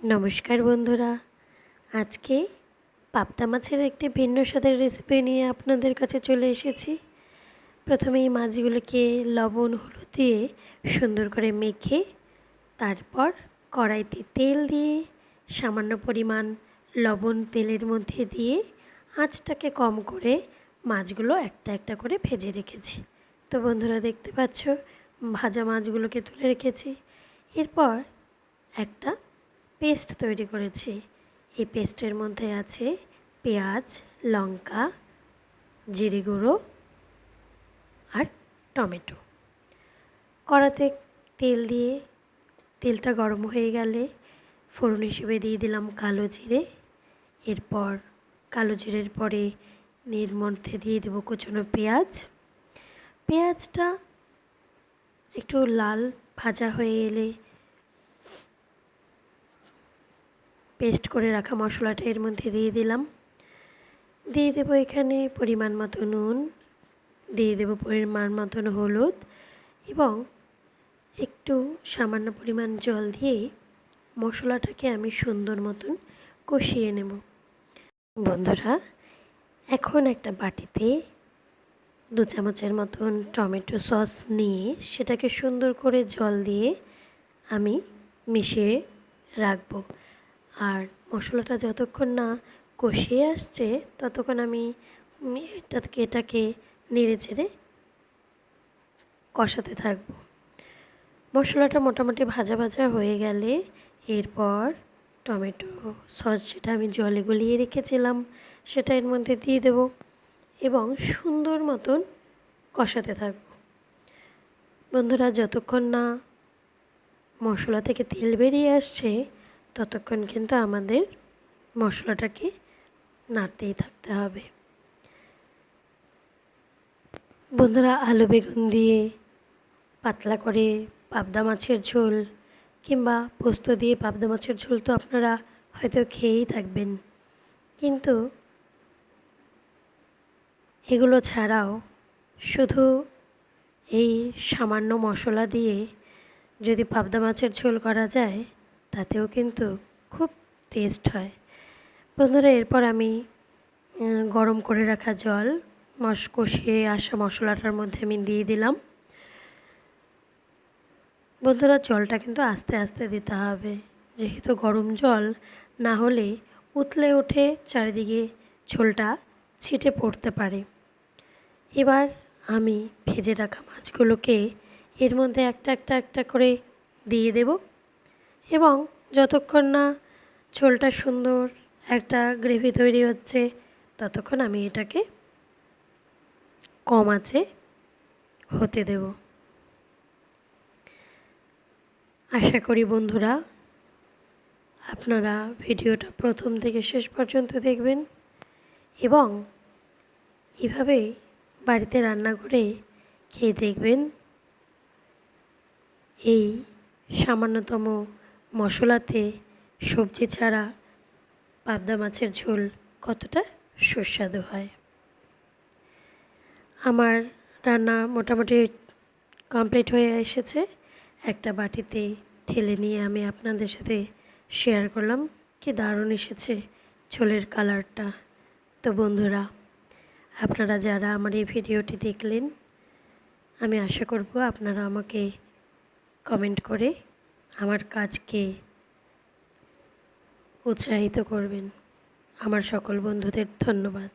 নমস্কার বন্ধুরা, আজকে পাবদা মাছের একটি ভিন্ন স্বাদের রেসিপি নিয়ে আপনাদের কাছে চলে এসেছি। প্রথমে এই মাছগুলোকে লবণ হলুদ দিয়ে সুন্দর করে মেখে তারপর কড়াইতে তেল দিয়ে সামান্য পরিমাণ লবণ তেলের মধ্যে দিয়ে আঁচটাকে কম করে মাছগুলো একটা একটা করে ভেজে রেখেছি। তো বন্ধুরা দেখতে পাচ্ছ ভাজা মাছগুলোকে তুলে রেখেছি। এরপর একটা পেস্ট তৈরি করেছি। এই পেস্টের মধ্যে আছে পেঁয়াজ, লঙ্কা, জিরে গুঁড়ো আর টমেটো। কড়াতে তেল দিয়ে তেলটা গরম হয়ে গেলে ফোড়ন হিসেবে দিয়ে দিলাম কালো জিরে। এরপর কালো জিরের পরে এর মধ্যে দিয়ে দেবো কুচনো পেঁয়াজ। পেঁয়াজটা একটু লাল ভাজা হয়ে এলে পেস্ট করে রাখা মশলাটা এর মধ্যে দিয়ে দিলাম। দিয়ে দেবো এখানে পরিমাণ মতো নুন, দিয়ে দেবো পরিমাণ মতন হলুদ এবং একটু সামান্য পরিমাণ জল দিয়ে মশলাটাকে আমি সুন্দর মতন কষিয়ে নেব। বন্ধুরা, এখন একটা বাটিতে 2 চামচের মতন টমেটো সস নিয়ে সেটাকে সুন্দর করে জল দিয়ে আমি মিশিয়ে রাখবো। আর মশলাটা যতক্ষণ না কষিয়ে আসছে ততক্ষণ আমি এটাকে নেড়ে চেড়ে কষাতে থাকবো। মশলাটা মোটামুটি ভাজা ভাজা হয়ে গেলে এরপর টমেটো সস যেটা আমি জলে গলিয়ে রেখেছিলাম সেটা এর মধ্যে দিয়ে দেব এবং সুন্দর মতন কষাতে থাকবো। বন্ধুরা, যতক্ষণ না মশলা থেকে তেল বেরিয়ে আসছে ততক্ষণ কিন্তু আমাদের মশলাটাকে নাড়তেই থাকতে হবে। বন্ধুরা, আলু বেগুন দিয়ে পাতলা করে পাবদা মাছের ঝোল কিংবা পোস্ত দিয়ে পাবদা মাছের ঝোল তো আপনারা হয়তো খেয়েই থাকবেন, কিন্তু এগুলো ছাড়াও শুধু এই সামান্য মশলা দিয়ে যদি পাবদা মাছের ঝোল করা যায় তাতেও কিন্তু খুব টেস্ট হয়। বন্ধুরা, এরপর আমি গরম করে রাখা জল কষিয়ে আসা মশলাটার মধ্যে আমি দিয়ে দিলাম। বন্ধুরা, জলটা কিন্তু আস্তে আস্তে দিতে হবে, যেহেতু গরম জল না হলে উতলে ওঠে, চারিদিকে ঝোলটা ছিটে পড়তে পারে। এবার আমি ভেজে রাখা মাছগুলোকে এর মধ্যে একটা করে দিয়ে দেব এবং যতক্ষণ না ঝোলটা সুন্দর একটা গ্রেভি তৈরি হচ্ছে ততক্ষণ আমি এটাকে কম আঁচে হতে দেব। আশা করি বন্ধুরা আপনারা ভিডিওটা প্রথম থেকে শেষ পর্যন্ত দেখবেন এবং এভাবে বাড়িতে রান্না করে খেয়ে দেখবেন এই সামান্যতম মশলাতে সবজি ছাড়া পাবদা মাছের ঝোল কতটা সুস্বাদু হয়। আমার রান্না মোটামুটি কমপ্লিট হয়ে এসেছে। একটা বাটিতে ঢেলে নিয়ে আমি আপনাদের সাথে শেয়ার করলাম। কি দারুণ এসেছে ঝোলের কালারটা। তো বন্ধুরা, আপনারা যারা আমার এই ভিডিওটি দেখলেন, আমি আশা করব আপনারা আমাকে কমেন্ট করে আমার কাজকে উৎসাহিত করবেন। আমার সকল বন্ধুদের ধন্যবাদ।